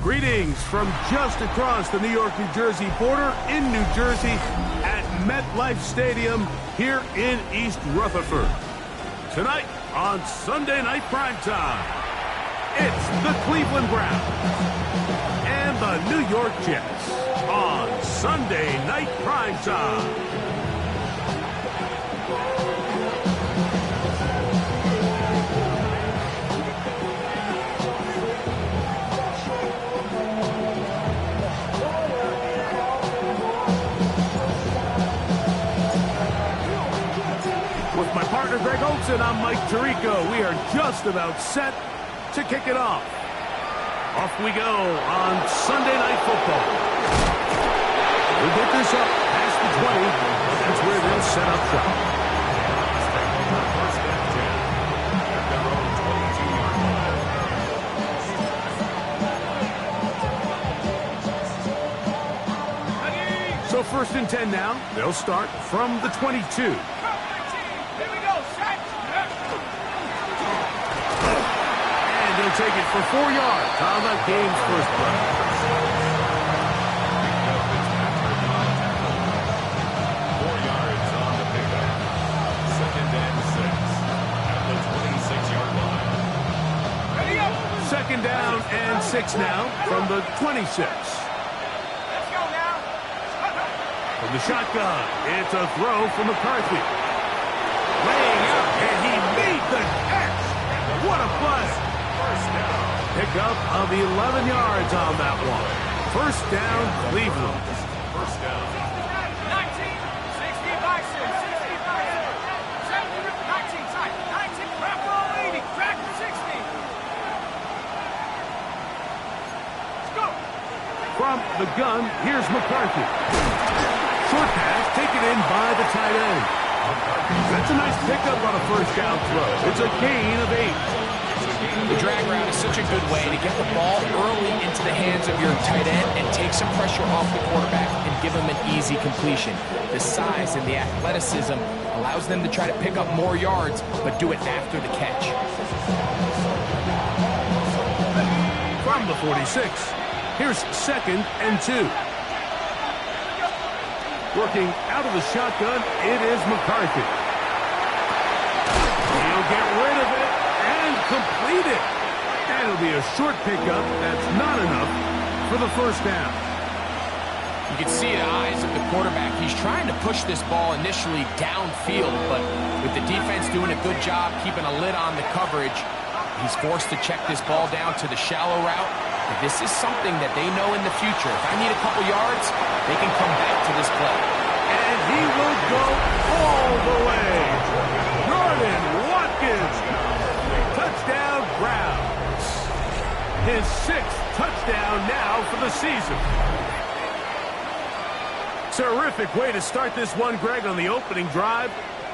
Greetings from just across the New York-New Jersey border in New Jersey at MetLife Stadium here in East Rutherford. Tonight on Sunday Night Primetime, it's the Cleveland Browns and the New York Jets on Sunday Night Primetime. With my partner Greg Olson, I'm Mike Tirico. We are just about set to kick it off. Off we go on Sunday Night Football. We get this up past the 20. That's where they'll set up shop. So 1st and 10 now. They'll start from the 22. They'll take it for 4 yards on the game's first play. 4 yards on the pickup. 2nd and 6 at the 26-yard line. 2nd down and 6 now from the 26. Let's go now. From the shotgun, it's a throw from McCarthy. Laying out, and he made the catch. What a play. Pickup of 11 yards on that one. 1st down, Cleveland. 1st down. 19, 65, 19, side, 19, crack roll 80, crack 60. Let's go. From the gun, here's McCarthy. Short pass taken in by the tight end. That's a nice pickup on a 1st down throw. It's a gain of 8. The drag route is such a good way to get the ball early into the hands of your tight end and take some pressure off the quarterback and give him an easy completion. The size and the athleticism allows them to try to pick up more yards, but do it after the catch. From the 46, here's 2nd and 2. Working out of the shotgun, it is McCarthy. He'll get rid of it. Complete it. And it'll be a short pickup. That's not enough for the 1st down. You can see the eyes of the quarterback. He's trying to push this ball initially downfield, but with the defense doing a good job keeping a lid on the coverage, he's forced to check this ball down to the shallow route. But this is something that they know in the future. If I need a couple yards, they can come back to this play. And he will go all the way. Jordan Watkins. Touchdown, Browns. His 6th touchdown now for the season. Terrific way to start this one, Greg, on the opening drive.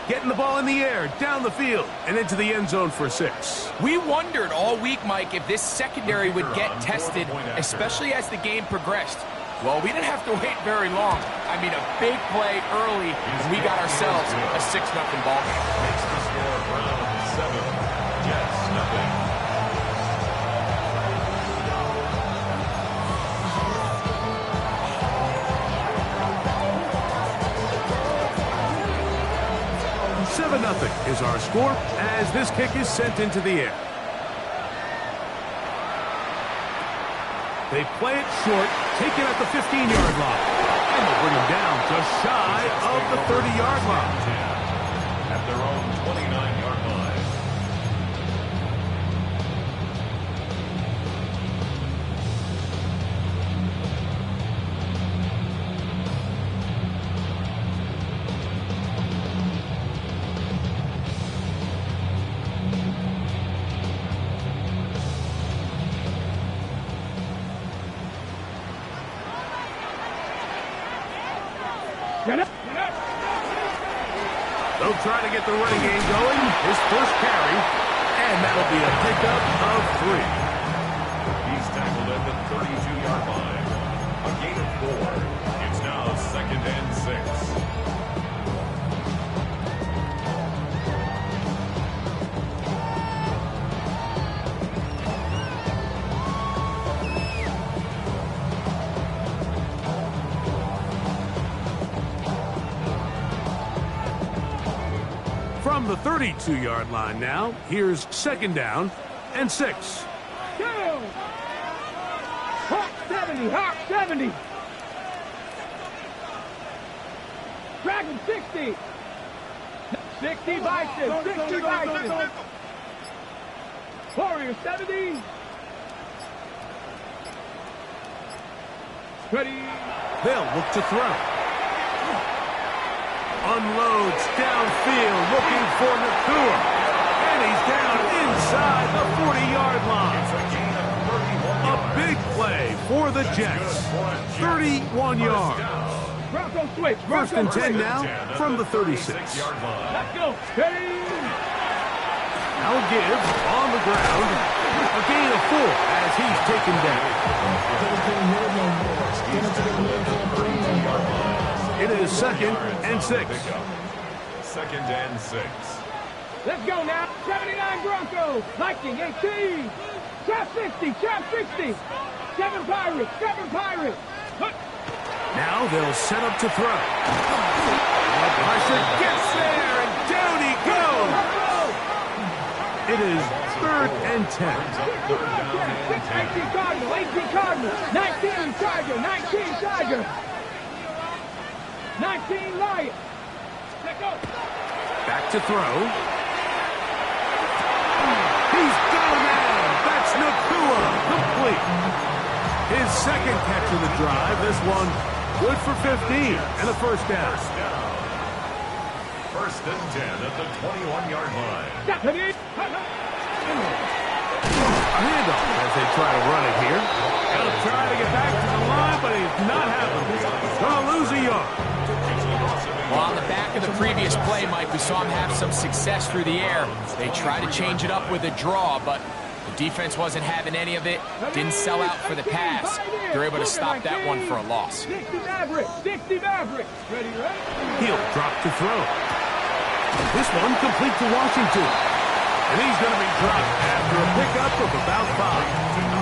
Getting the ball in the air, down the field, and into the end zone for 6. We wondered all week, Mike, if this secondary would get tested, especially as the game progressed. Well, we didn't have to wait very long. I mean, a big play early, and we got ourselves a 6-0 ball game. Makes the score Browns 7. Jets, nothing. Nothing is our score as this kick is sent into the air. They play it short, take it at the 15-yard line, and they'll bring him down just shy of the 30-yard line. At their own 29-yard line. They'll try to get the running game going. His first carry, and that'll be a pickup of 3. He's tackled at the 32-yard It's now 2nd and 6. From the 32-yard line now, here's 2nd down and 6. Go! Hawk 70, Hawk 70. Dragon 60. 60 Bison, 60 Bison. Warrior 70. Ready. They'll look to throw. Unloads downfield, looking for Nakua. And he's down inside the 40-yard line. A big play for the Jets. 31 yards. Bronco switch. First and 10 switch. now from the 36. Let's go. Ready. Now Gibbs on the ground. A gain of 4 as he's taken down. It is 2nd and 6. 2nd and 6. Let's go now. 79 Bronco. Lightning 18. Trap 60. Trap 60. 7 Pirates. 7 Pirates. Look. Now they'll set up to throw. Pressure gets there, and down he goes. It is 3rd and 10. 18 Cardinal. 18 Cardinal. 19 Tiger. 19 Tiger. 19 Lion. Let's go. Back to throw. He's gone now. That's Nakua. Complete. His 2nd catch of the drive. This one good for 15 and a first down. 1st and 10 at the 21-yard line. Handoff as they try to run it here. He'll try to get back to the line, but he's not having it. Gonna lose a yard. Well, on the back of the previous play, Mike, we saw him have some success through the air. They tried to change it up with a draw, but the defense wasn't having any of it. Didn't sell out for the pass. They're able to stop that one for a loss. 60 Maverick. 60 Maverick. Ready, ready? He'll drop to throw. This one complete to Washington. And he's going to be dropped after a pickup of about 5.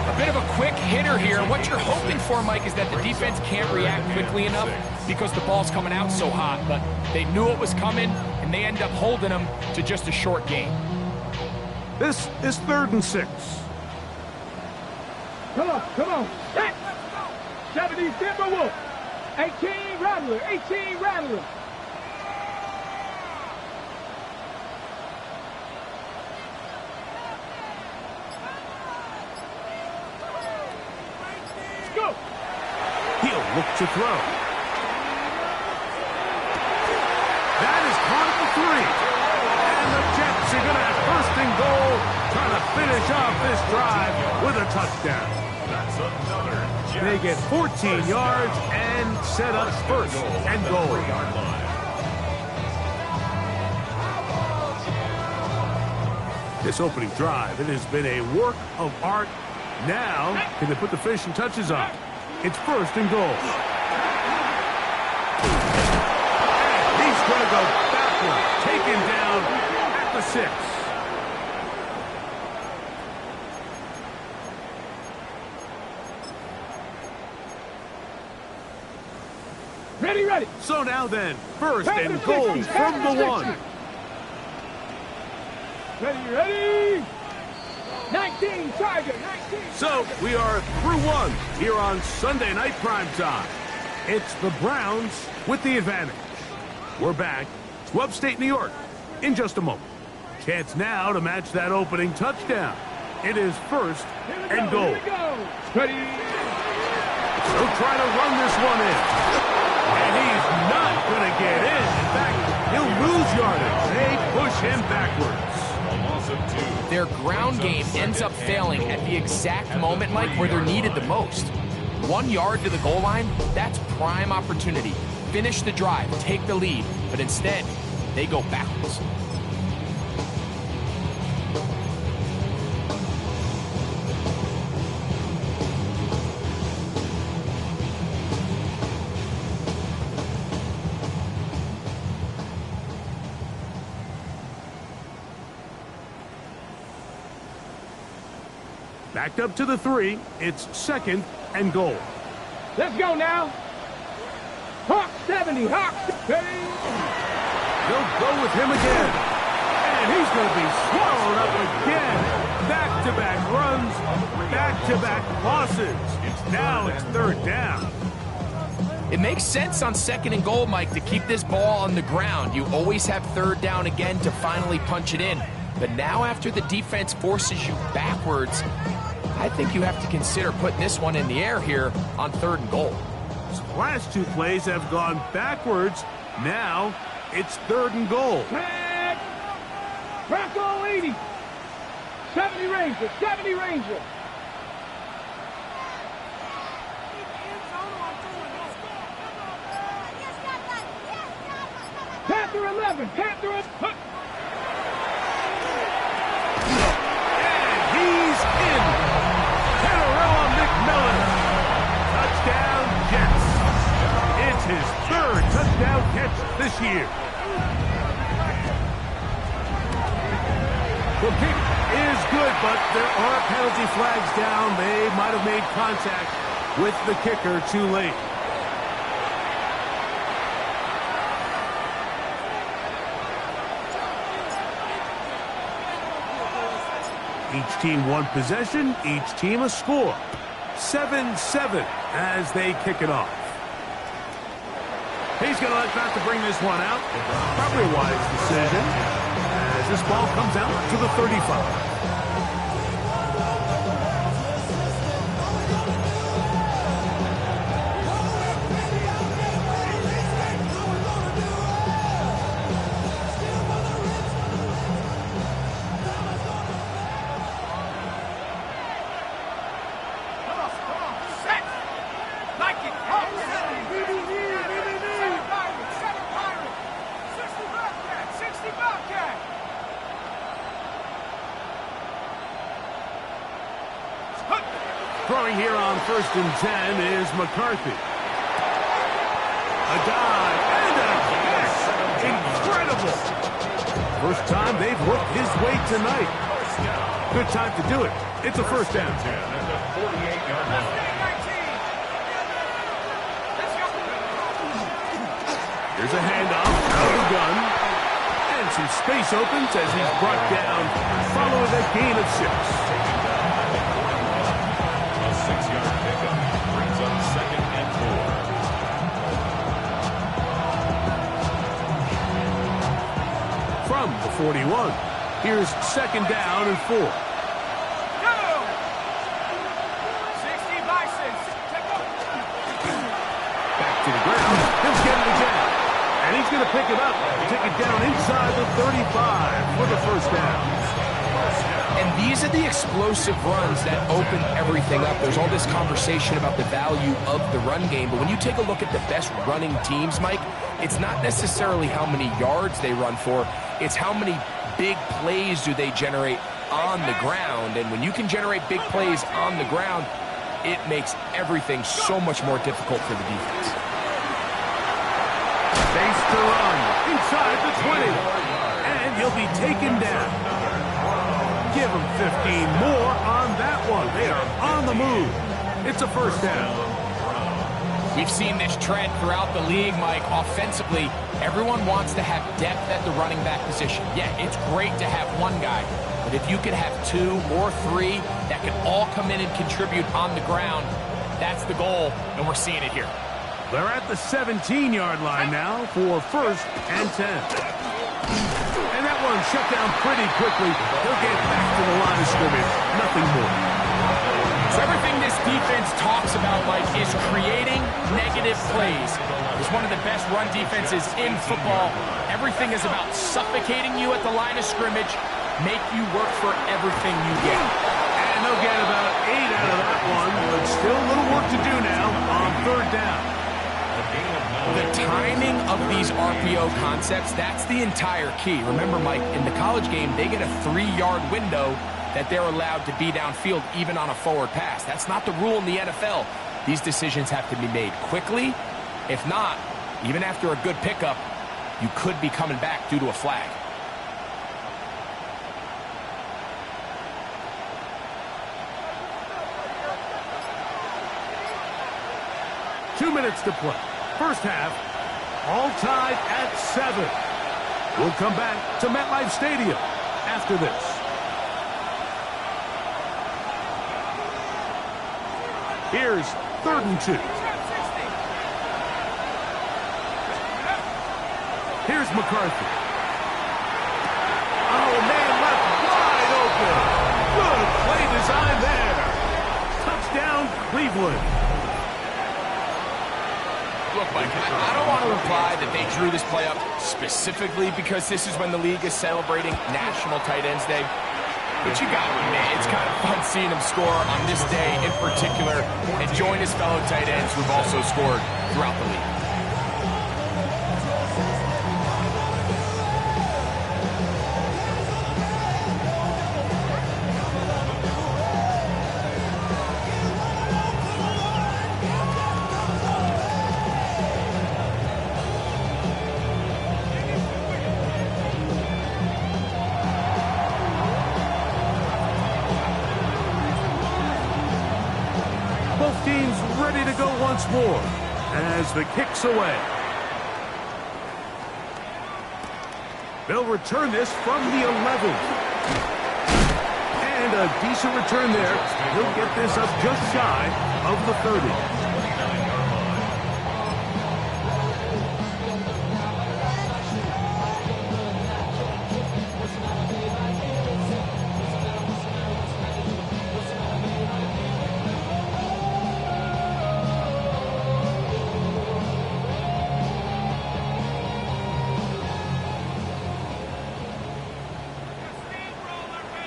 A bit of a quick hitter here. What you're hoping for, Mike, is that the defense can't react quickly enough because the ball's coming out so hot. But they knew it was coming, and they end up holding them to just a short gain. This is 3rd and 6. Come on, come on. Set. 70 Timberwolf. 18 Rattler. 18 Rattler. Go. He'll look to throw. That is caught at the 3. And the Jets are going to have 1st and goal, trying to finish off this drive with a touchdown. That's another Jets. They get 14 yards and set up 1st and goal. This opening drive, it has been a work of art. Now, can they put the finishing touches on? It's 1st and goal. And he's going to go backward, taken down at the 6. Ready, ready. So now then, 1st and goal from the 1. Ready, ready. 19 Tiger. 19. So we are through 1 here on Sunday Night Primetime. It's the Browns with the advantage. We're back to upstate New York in just a moment. Chance now to match that opening touchdown. It is 1st and goal. Here we go. Ready. He'll try to run this one in. And he's not going to get in. In fact, he'll lose yardage. They push him backwards. Their ground game ends up failing at the exact moment, Mike, where they're needed the most. 1 yard to the goal line, that's prime opportunity. Finish the drive, take the lead, but instead, they go backwards. Backed up to the 3. It's 2nd and goal. Let's go now. Hawk 70. Hawk 70. They'll go with him again. And he's going to be swallowed up again. Back-to-back runs, back-to-back losses. Now it's 3rd down. It makes sense on 2nd and goal, Mike, to keep this ball on the ground. You always have 3rd down again to finally punch it in. But now after the defense forces you backwards, I think you have to consider putting this one in the air here on 3rd and goal. His last 2 plays have gone backwards. Now it's 3rd and goal. Tag. Bronco 80. 70 Ranger. 70 Ranger. Panther 11. Panther 11. And he's in. Panarella McMillan. Touchdown, Jets. It's his 3rd touchdown catch this year. The kick is good, but there are penalty flags down. They might have made contact with the kicker too late. Each team 1 possession, each team a score. 7-7 as they kick it off. He's going to let back to bring this one out. Probably a wise decision as this ball comes out to the 35. Throwing here on 1st and 10 is McCarthy. A dive and a catch. Incredible. First time they've worked his way tonight. Good time to do it. It's a 1st down. Here's a handoff out of the gun. And some space opens as he's brought down following a gain of 6. 6-yard pickup brings up 2nd and 4. From the 41, here's 2nd down and 4. Go! 60 by 6. Back to the ground. He'll get it again. And he's going to pick it up and take it down inside the 35 for the 1st down. And these are the explosive runs that open everything up. There's all this conversation about the value of the run game, but when you take a look at the best running teams, Mike, it's not necessarily how many yards they run for, it's how many big plays do they generate on the ground. And when you can generate big plays on the ground, it makes everything so much more difficult for the defense. Face to run inside the 20. And he'll be taken down. Give him 15 more on that one. They are on the move. It's a 1st down. We've seen this trend throughout the league, Mike. Offensively, everyone wants to have depth at the running back position. Yeah, it's great to have one guy, but if you could have 2 or 3 that can all come in and contribute on the ground, that's the goal, and we're seeing it here. They're at the 17-yard line now for 1st and 10. And that one shut down pretty quickly. He'll get back to the line of scrimmage. Nothing more. So everything this defense talks about, Mike, is creating negative plays. It's one of the best run defenses in football. Everything is about suffocating you at the line of scrimmage, make you work for everything you get. And they'll get about 8 out of that one, but still a little work to do now on 3rd down. The timing of these RPO concepts, that's the entire key. Remember, Mike, in the college game, they get a 3-yard window that they're allowed to be downfield even on a forward pass. That's not the rule in the NFL. These decisions have to be made quickly. If not, even after a good pickup, you could be coming back due to a flag. 2 minutes to play. First half, all tied at 7. We'll come back to MetLife Stadium after this. Here's 3rd and 2. Here's McCarthy. Oh, man, left wide open. Good play design there. Touchdown, Cleveland. Look, Mike, I don't want to imply that they drew this play up specifically because this is when the league is celebrating National Tight Ends Day. But you got to admit, it's kind of fun seeing him score on this day in particular and join his fellow tight ends who've also scored throughout the league. Both teams ready to go once more as the kick's away. They'll return this from the 11. And a decent return there. He'll get this up just shy of the 30.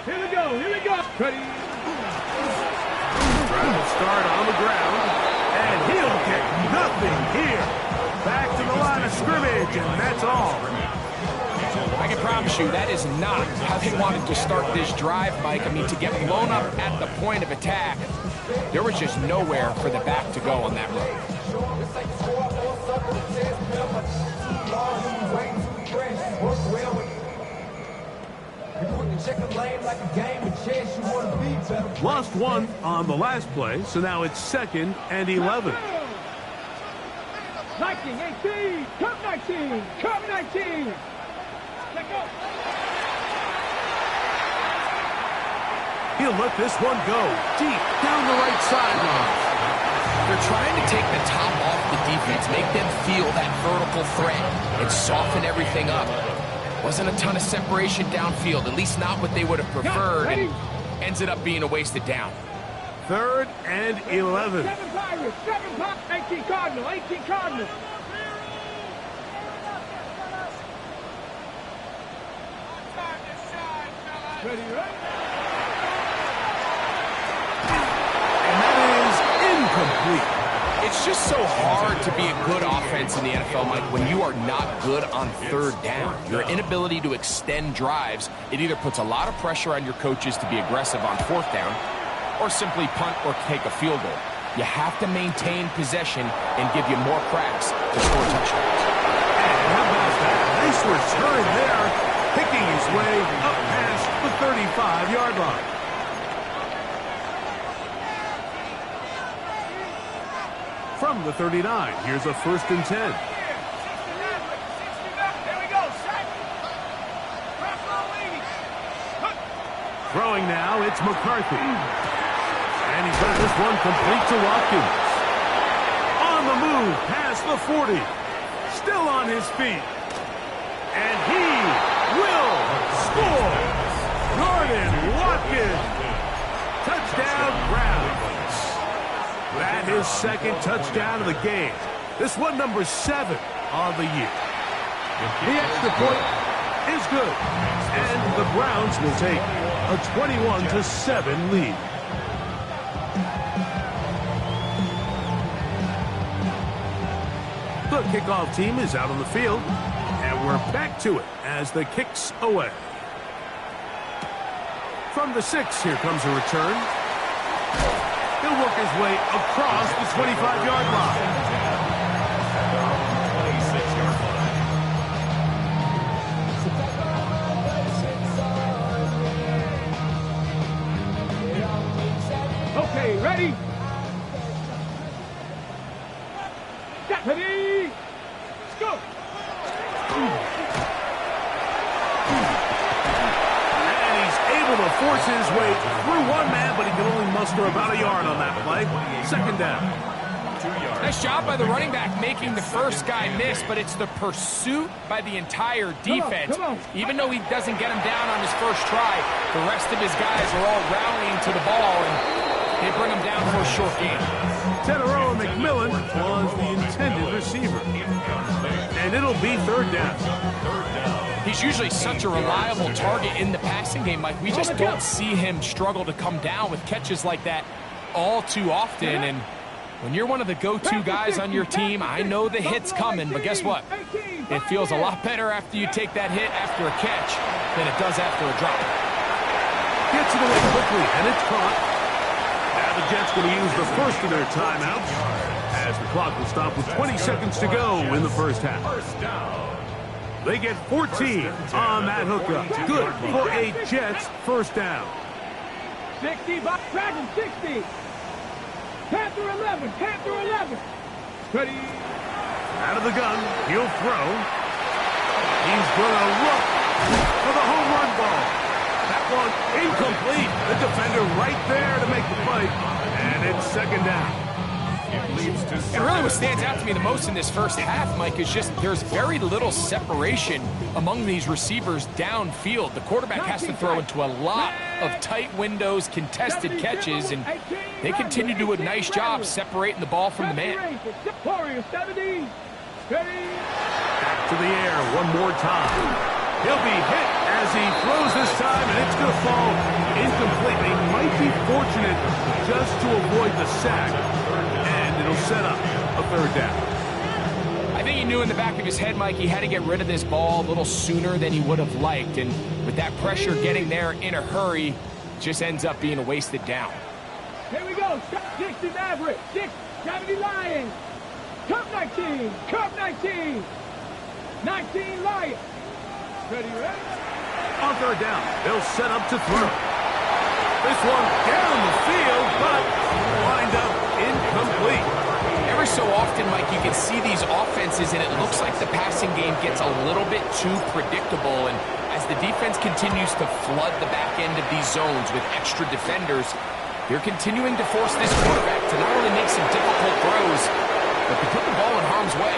Here we go, here we go. Ready? Trying to start on the ground, and he'll get nothing here. Back to the line of scrimmage, and that's all. I can promise you that is not how they wanted to start this drive, Mike. I mean, to get blown up at the point of attack, there was just nowhere for the back to go on that run. Lost one on the last play, so now it's 2nd and 11. 19, 18, come 19, come 19. Let go. He'll let this one go deep down the right sideline. They're trying to take the top off the defense, make them feel that vertical threat, and soften everything up. Wasn't a ton of separation downfield, at least not what they would have preferred, and ended up being a wasted down. 3rd and 11. 7 Pirates, 7 Pirates, 18 Cardinal, 18 Cardinal. Ready, right? And that is incomplete. It's just so hard to be a good offense in the NFL, Mike, when you are not good on 3rd down. Your inability to extend drives, it either puts a lot of pressure on your coaches to be aggressive on 4th down or simply punt or take a field goal. You have to maintain possession and give you more cracks to score touchdowns. And how about that? Nice return there, picking his way up past the 35-yard line. From the 39, here's a 1st and 10. Throwing now, it's McCarthy. And he's got this one complete to Watkins. On the move, past the 40. Still on his feet. And he will score. Jordan Watkins. Touchdown, Browns. That is 2nd touchdown of the game. This one number 7 on the year. The extra point is good. And the Browns will take a 21-7 lead. The kickoff team is out on the field, and we're back to it as the kick's away. From the 6, here comes a return. He'll work his way across the 25-yard line. 26-yard line. Okay, ready? force his way through one man, but he can only muster about a yard on that play. Second down. 2 yards. Nice job by the running back making the first guy miss, but it's the pursuit by the entire defense. Come on. Even though he doesn't get him down on his first try, the rest of his guys are all rallying to the ball, and they bring him down for a short game. Teteroa McMillan was the intended receiver. And it'll be third down. He's usually such a reliable target in the passing game, Mike. We just don't see him struggle to come down with catches like that all too often. And when you're one of the go-to guys on your team, I know the hit's coming, but guess what? It feels a lot better after you take that hit after a catch than it does after a drop. Gets it away quickly, and it's caught. Now the Jets going to use the first of their timeouts as the clock will stop with 20 seconds to go in the first half. First down. They get 14 on that hookup. Good for a Jets first down. 60 by Dragon 60. Panther 11. Panther 11. Ready. Out of the gun, he'll throw. He's going to look for the home run ball. That one incomplete. The defender right there to make the play. And it's second down. And really what stands out to me the most in this first half, Mike, is just there's very little separation among these receivers downfield. The quarterback has to throw into a lot of tight windows, contested catches, and they continue to do a nice job separating the ball from the man. Warrior 70. Ready. Back to the air one more time. He'll be hit as he throws this time, and it's going to fall incomplete. They might be fortunate just to avoid the sack, and it'll set up a third down. I think he knew in the back of his head, Mike, he had to get rid of this ball a little sooner than he would have liked, and with that pressure getting there in a hurry, just ends up being a wasted down. Here we go. 60 Maverick. 70 Lions. Cup 19. Cup 19. 19 Lions. Ready, ready? On third down, they'll set up to throw. This one down the field, but lined up incomplete. Every so often, Mike, you can see these offenses, and it looks like the passing game gets a little bit too predictable. And as the defense continues to flood the back end of these zones with extra defenders, they're continuing to force this quarterback to not only make some difficult throws, but to put the ball in harm's way.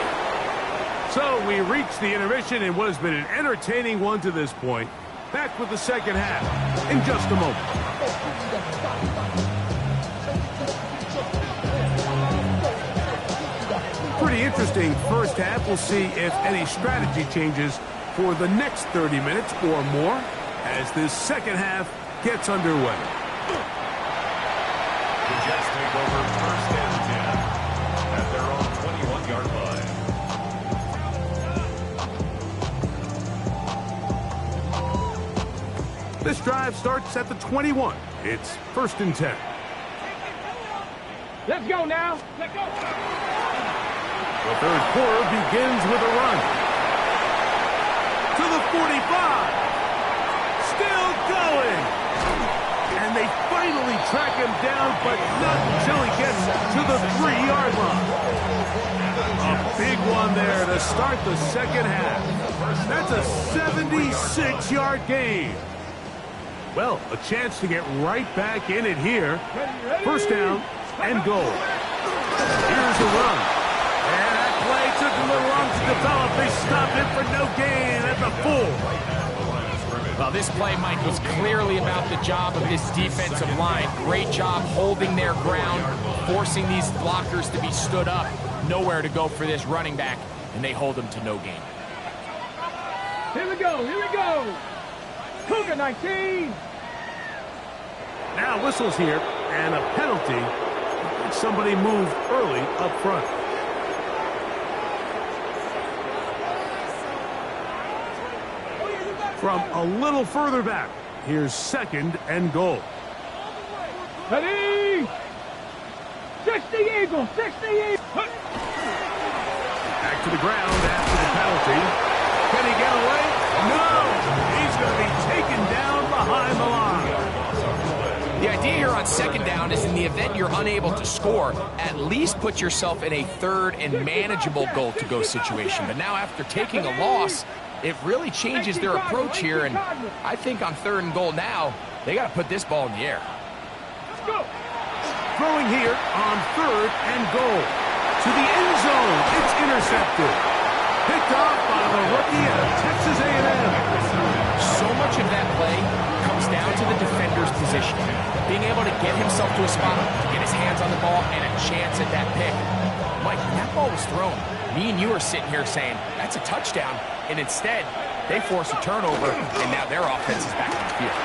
So we reach the intermission in what has been an entertaining one to this point. Back with the second half in just a moment. Pretty interesting first half. We'll see if any strategy changes for the next 30 minutes or more as this second half gets underway. The Jets take over first and 10 at their own 21-yard line. This drive starts at the 21. It's first and 10. Let's go now. Let's go. The third quarter begins with a run. To the 45. Still going. And they finally track him down, but not until he gets to the 3-yard line. A big one there to start the second half. That's a 76-yard gain. Well, a chance to get right back in it here. First down and goal. Here's the run. And that play took a little long to develop. They stopped it for no gain at the 4. Well, this play, Mike, was clearly about the job of this defensive line. Great job holding their ground, forcing these blockers to be stood up. Nowhere to go for this running back, and they hold him to no gain. Here we go. Here we go. Cougar 19. Now whistles here, and a penalty. Somebody moved early up front. From a little further back, here's second and goal. Ready. 60 Eagles. 60 Eagles. Back to the ground after the penalty. Can he get away? No! He's going to be taken down behind the line. The idea here on second down is in the event you're unable to score, at least put yourself in a third and manageable goal-to-go situation. But now after taking a loss, it really changes their approach here, and I think on 3rd and goal now, they got to put this ball in the air. Let's go. Throwing here on 3rd and goal. To the end zone. It's intercepted. Picked off by the rookie out of Texas A&M. So much of that play comes down to the defender's position. Being able to get himself to a spot, to get his hands on the ball, and a chance at that pick. Mike, when that ball was thrown, me and you are sitting here saying, that's a touchdown, and instead, they force a turnover, and now their offense is back on the field.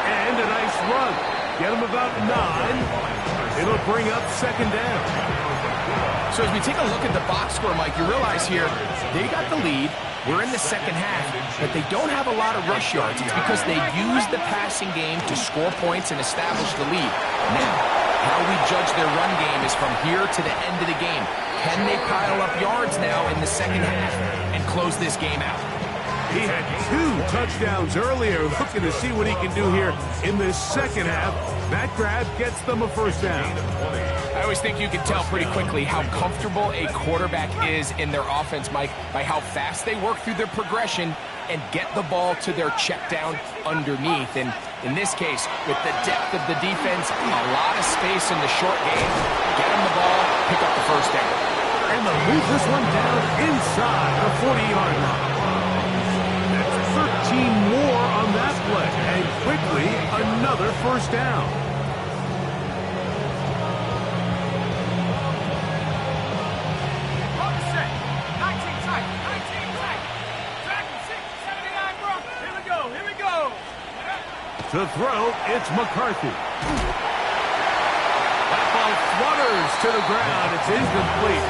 And a nice run. Get them about 9. It'll bring up 2nd down. So as we take a look at the box score, Mike, you realize here, they got the lead. We're in the 2nd half, but they don't have a lot of rush yards. It's because they use the passing game to score points and establish the lead. Now, how we judge their run game is from here to the end of the game. Can they pile up yards now in the 2nd half and close this game out? He had 2 touchdowns earlier, looking to see what he can do here in this 2nd half. That grab gets them a 1st down. I always think you can tell pretty quickly how comfortable a quarterback is in their offense, Mike, by how fast they work through their progression and get the ball to their check down underneath. And in this case, with the depth of the defense, a lot of space in the short game, get them the ball, pick up the 1st down. And they'll move this one down inside the 40-yard line. 13 more on that play, and quickly another 1st down. To throw, it's McCarthy. That ball flutters to the ground. It's incomplete.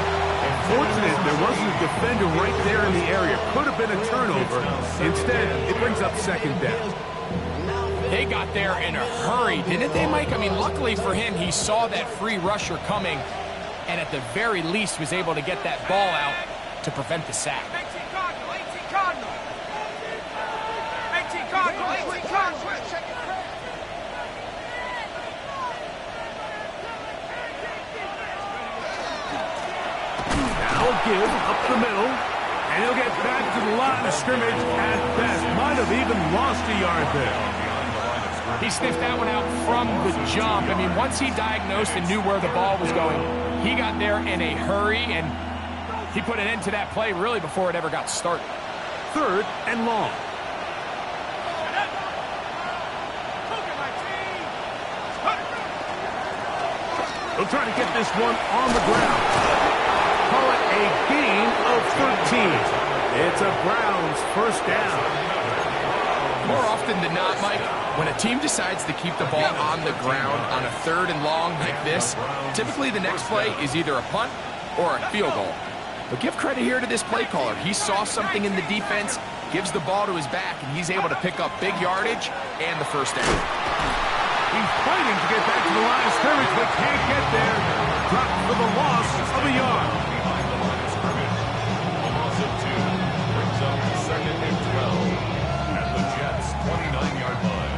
Unfortunate, there wasn't a defender right there in the area. Could have been a turnover. Instead, it brings up 2nd down. They got there in a hurry, didn't they, Mike? I mean, luckily for him, he saw that free rusher coming, and at the very least was able to get that ball out to prevent the sack. 18 Cardinal, 18 Cardinal. 18 Cardinal, 18 Cardinal. Now give up the middle, and he'll get back to the line of scrimmage at best. Might have even lost a yard there. He sniffed that one out from the jump. I mean, once he diagnosed and knew where the ball was going, he got there in a hurry, and he put an end to that play really before it ever got started. 3rd and long. They'll try to get this one on the ground. Call it a gain of 13. It's a Browns 1st down. More often than not, Mike, when a team decides to keep the ball on the ground on a 3rd and long like this, typically the next play is either a punt or a field goal. But give credit here to this play caller. He saw something in the defense, gives the ball to his back, and he's able to pick up big yardage and the 1st down. He's fighting to get back to the line of scrimmage, but can't get there. Dropped for the loss of a yard. Loss of 2 brings up 2nd and 12 at the Jets' 29-yard line.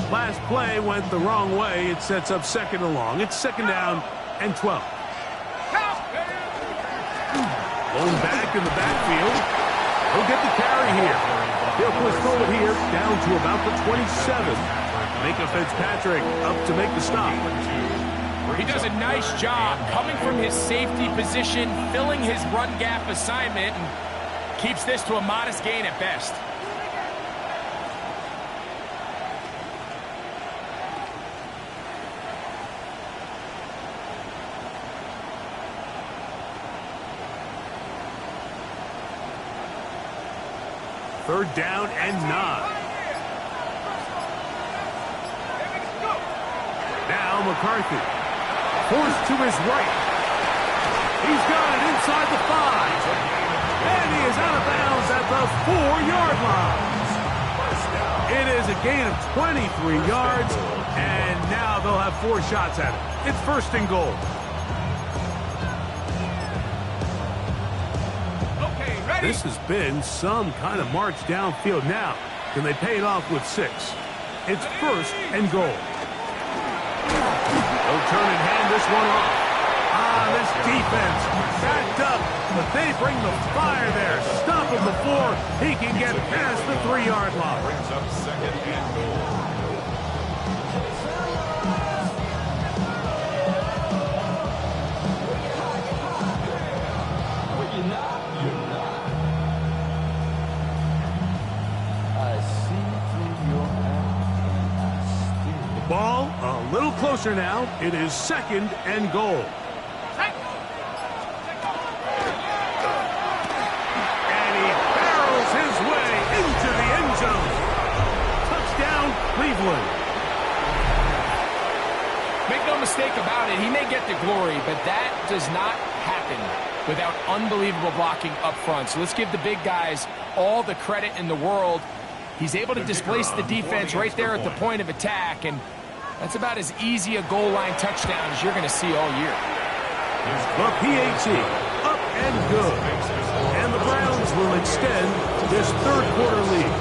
Last play went the wrong way. It sets up 2nd and long. It's 2nd down and 12. Blown back in the backfield. He'll get the carry here. He'll push forward here down to about the 27. Micah Fitzpatrick up to make the stop. He does a nice job coming from his safety position, filling his run gap assignment, and keeps this to a modest gain at best. Third down and 9. Now McCarthy. Forced to his right. He's got it inside the 5. And he is out of bounds at the 4-yard line. It is a gain of 23 yards. And now they'll have 4 shots at it. It's 1st and goal. This has been some kind of march downfield. Now, can they pay it off with 6? It's 1st and goal. They'll turn and hand this one off. This defense. Backed up, but they bring the fire there. Stop him before he can get past the 3-yard line. Brings up second and goal. Ball a little closer now. It is second and goal. And he barrels his way into the end zone. Touchdown, Cleveland. Make no mistake about it, he may get the glory, but that does not happen without unbelievable blocking up front. So let's give the big guys all the credit in the world. He's able to displace the defense right there at the point of attack, and that's about as easy a goal line touchdown as you're going to see all year. The PAT, up and good. And the Browns will extend this third-quarter lead.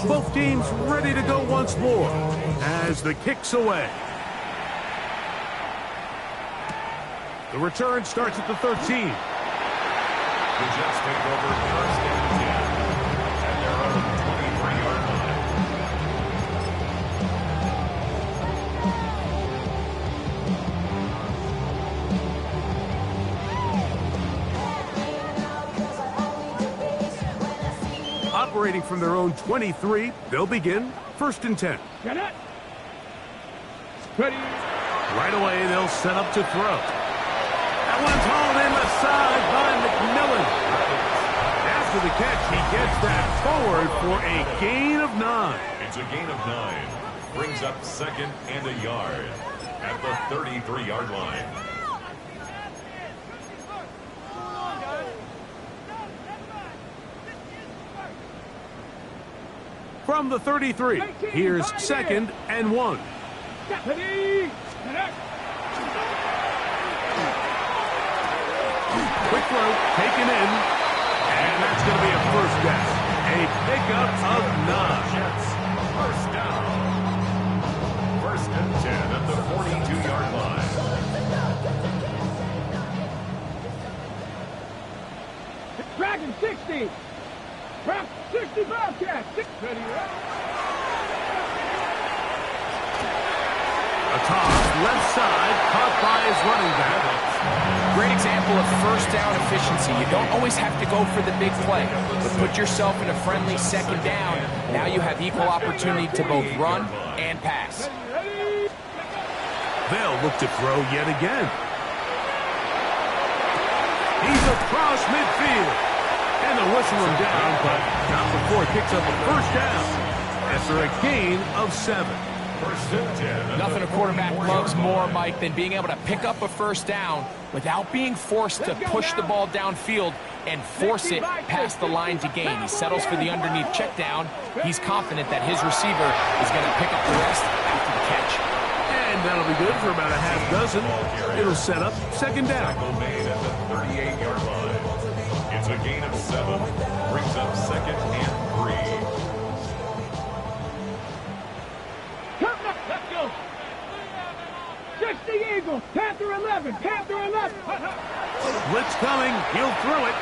Both teams ready to go once more as the kick's away. The return starts at the 13. The Jets take over first and 10 at their own 23-yard line. Operating from their own 23, they'll begin first and 10. Get it. Ready. Right away, they'll set up to throw. That one's hauled in the side by McMillan. After the catch, he gets that forward for a gain of 9. It's a gain of 9. Brings up second and a yard at the 33-yard line. From the 33, here's second and 1. Ready. Quick throw, taken in, and that's going to be a first down. A pickup of 9. Jets, first down. First and 10 at the 42-yard line. Dragon 60. Drop 60 Bobcat. Ready. A toss, left side, caught by his running back. Great example of first down efficiency. You don't always have to go for the big play, but put yourself in a friendly second down. Now you have equal opportunity to both run and pass. They'll look to throw yet again. He's across midfield. And they'll whistle him down, but not before he picks up a first down after a gain of 7. First and 10. Nothing a quarterback loves more, Mike, than being able to pick up a first down without being forced to push the ball downfield and force it past the line to gain. He settles for the underneath check down. He's confident that his receiver is going to pick up the rest after the catch. And that'll be good for about a half dozen. It'll set up second down. Tackle made at the 38-yard line. It's a gain of 7. Brings up second and 3. Let's go. 60 Eagles. Panther 11. Panther 11. Blitz coming. He'll throw it.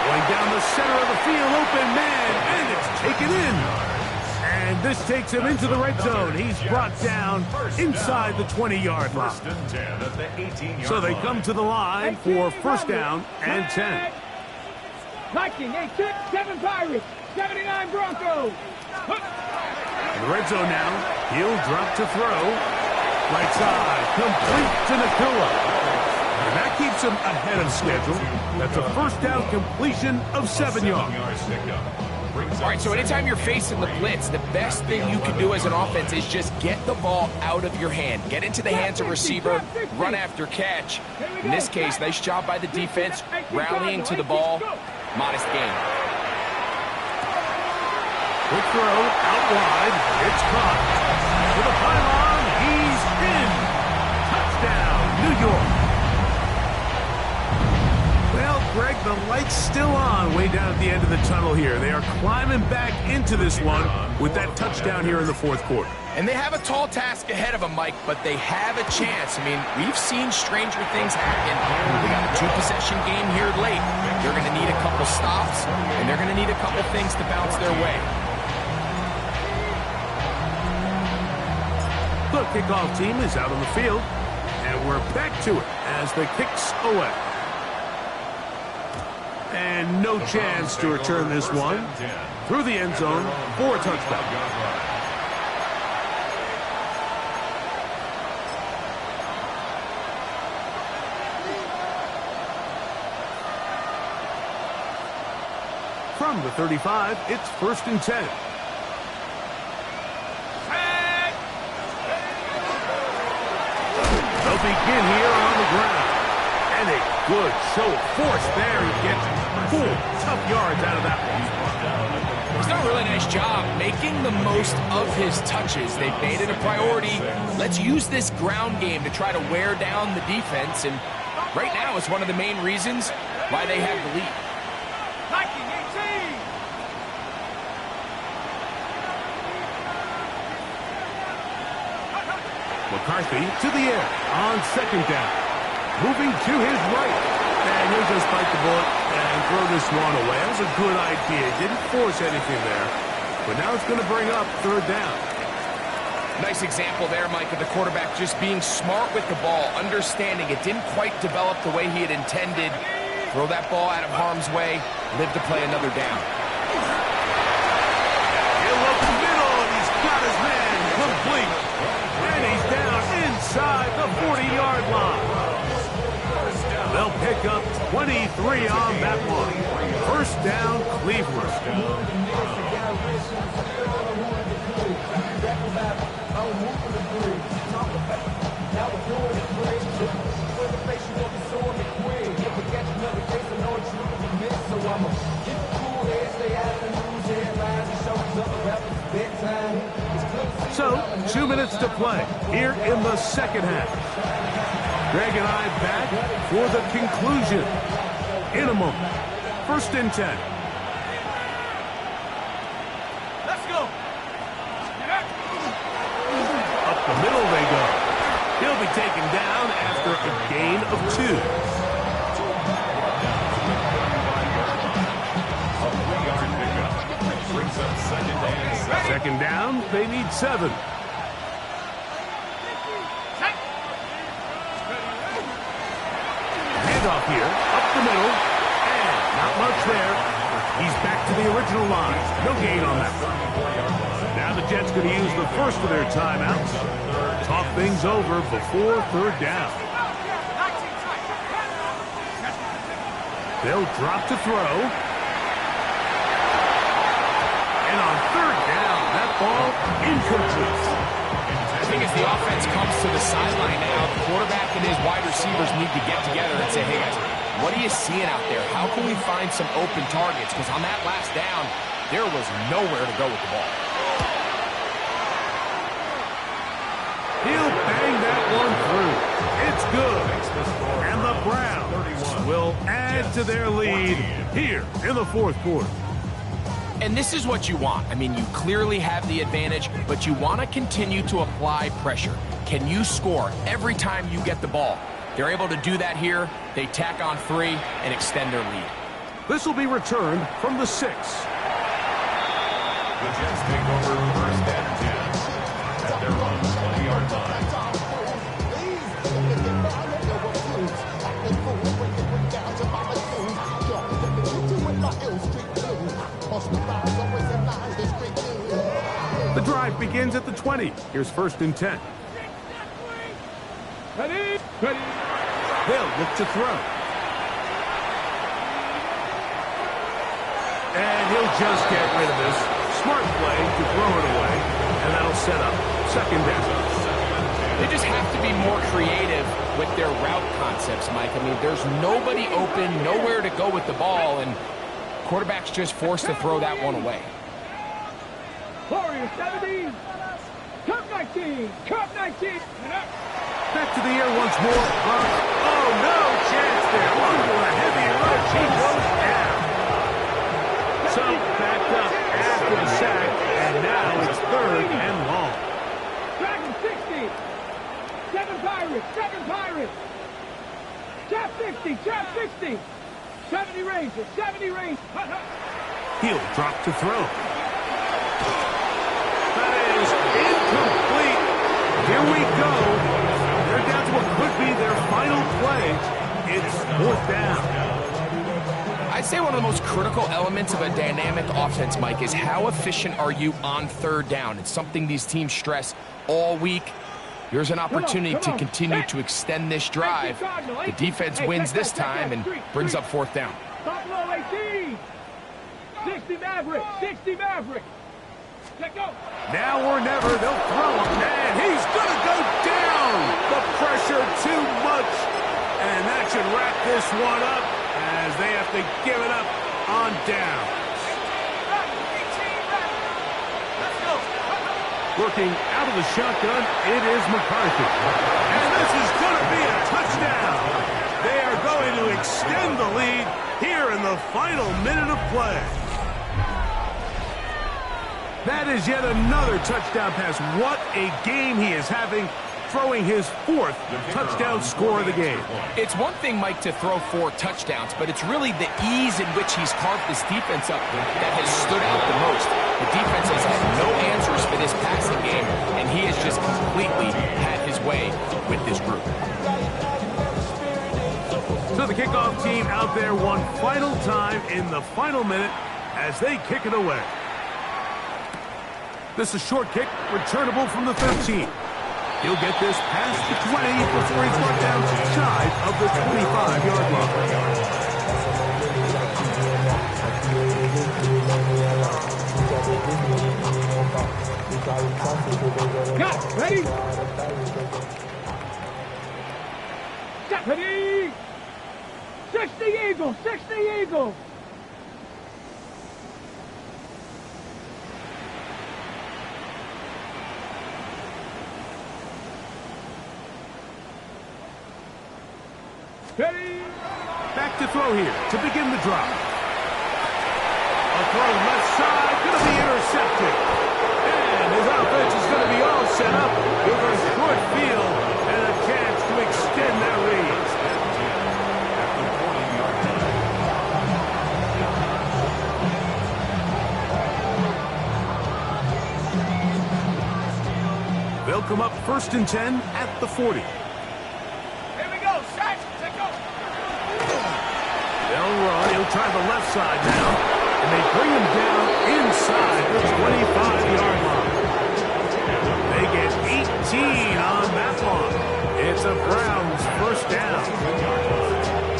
Going down the center of the field. Open man. And it's taken in. And this takes him into the red zone. He's brought down inside the 20-yard line. First and 10 at the 18-yard line. So they come to the line for first down and 10. Viking 8-6. 7 Pirates. 79 Broncos. In the red zone now. He'll drop to throw. Right side. Complete to Nakua. And that keeps him ahead of schedule. That's a first down completion of 7 yards. All right, so anytime you're facing the blitz, the best thing you can do as an offense is just get the ball out of your hand. Get into the hands of receiver, run after catch. In this case, nice job by the defense, rallying to the ball. Modest gain. Quick throw, out wide. It's caught. To the pylon, he's in. Touchdown, New York. Well, Greg, the light's still on way down at the end of the tunnel here. They are climbing back into this one with that touchdown here in the fourth quarter. And they have a tall task ahead of them, Mike, but they have a chance. I mean, we've seen stranger things happen. They got a two-possession game here late. They're going to need a couple stops, and they're going to need a couple things to bounce their way. The kickoff team is out on the field, and we're back to it as the kick's away. And no chance to return this one through the end zone for a touchdown. From the 35, it's 1st and 10. They'll begin here on the ground. And a good show of force there. He gets 4 tough yards out of that one. He's done a really nice job making the most of his touches. They've made it a priority. Let's use this ground game to try to wear down the defense. And right now it's one of the main reasons why they have the lead. McCarthy to the air on 2nd down. Moving to his right. And he'll just bite the bullet and throw this one away. That was a good idea. Didn't force anything there. But now it's going to bring up 3rd down. Nice example there, Mike, of the quarterback just being smart with the ball, understanding it didn't quite develop the way he had intended. Throw that ball out of harm's way, live to play another down. He'll up the middle, and he's got his man complete. And he's down inside the 40-yard line. They'll pick up 23 on that one. 1st down, Cleveland. So, 2 minutes to play here in the 2nd half. Greg and I back for the conclusion in a moment. 1st and 10. Let's go. Up the middle they go. He'll be taken down after a gain of 2. Second down, they need 7. Handoff here, up the middle, and not much there. He's back to the original line. No gain on that one. Now the Jets going to use the first of their timeouts. Talk things over before 3rd down. They'll drop to throw. And on 3rd down, that ball incomplete. I think as the offense comes to the sideline now, the quarterback and his wide receivers need to get together and say, hey guys, what are you seeing out there? How can we find some open targets? Because on that last down, there was nowhere to go with the ball. He'll bang that one through. It's good. And the Browns will add to their lead here in the 4th quarter. And this is what you want. I mean, you clearly have the advantage, but you want to continue to apply pressure. Can you score every time you get the ball? They're able to do that here. They tack on 3 and extend their lead. This will be returned from the 6. The Jets take over 1st and 10 at their own 20-yard line. The drive begins at the 20. Here's 1st and 10. Ready? Ready. They'll look to throw. And he'll just get rid of this. Smart play to throw it away. And that'll set up 2nd down. They just have to be more creative with their route concepts, Mike. I mean, there's nobody open, nowhere to go with the ball, and quarterback's just forced to throw that one away. Warriors 17. Cup 19. Cup 19. Back to the air once more. Oh, no chance there. Under a heavy rush. He goes 70 ranges, 70 range. He'll drop to throw. That is incomplete. Here we go. They're down to what could be their final play. It's 4th down. I'd say one of the most critical elements of a dynamic offense, Mike, is how efficient are you on 3rd down? It's something these teams stress all week. Here's an opportunity to continue to extend this drive. The defense wins this time and brings up 4th down. Buffalo 18. 60 Maverick. 60 Maverick. Let go. Now or never, they'll throw him, and he's going to go down. The pressure too much, and that should wrap this one up as they have to give it up on down. Working out of the shotgun, it is McCarthy. And this is going to be a touchdown. They are going to extend the lead here in the final minute of play. That is yet another touchdown pass. What a game he is having, throwing his 4th touchdown score of the game. It's one thing, Mike, to throw 4 touchdowns, but it's really the ease in which he's carved this defense up that has stood out the most. The defense has had no answers for this passing game, and he has just completely had his way with this group. So the kickoff team out there one final time in the final minute as they kick it away. This is a short kick, returnable from the 13. He'll get this past the 20 before he's brought down shy of the 25-yard line. Got ready. Deputy. 60 Eagles. 60 Eagles. Ready. Back to throw here to begin the drop. A throw left side, going to be intercepted. And his offense is going to be all set up with a short field and a chance to extend their lead. They'll come up 1st and 10 at the 40. They'll run. He'll try the left side now. And they bring him down inside the 25-yard line. They get 18 on that one. It's a Browns 1st down.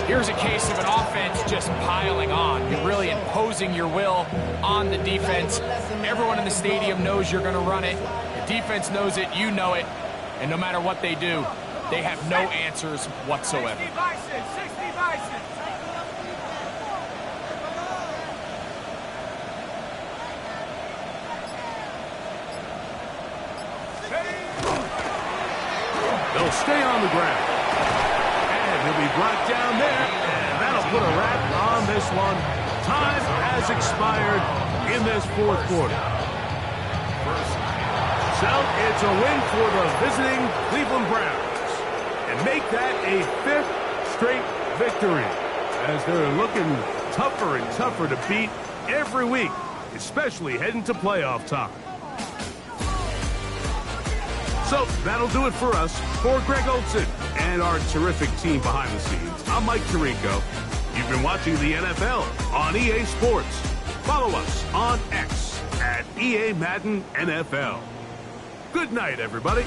Here's a case of an offense just piling on. You're really imposing your will on the defense. Everyone in the stadium knows you're going to run it. The defense knows it. You know it. And no matter what they do, they have no answers whatsoever. 60 Bison. 60 Bison. They'll stay on the ground. And he'll be brought down there. And that'll put a wrap on this one. Time has expired in this 4th quarter. So it's a win for the visiting Cleveland Browns. And make that a 5th straight victory. As they're looking tougher and tougher to beat every week, especially heading to playoff time. So that'll do it for us. For Greg Olson and our terrific team behind the scenes, I'm Mike Tirico. You've been watching the NFL on EA Sports. Follow us on X at EA Madden NFL. Good night, everybody.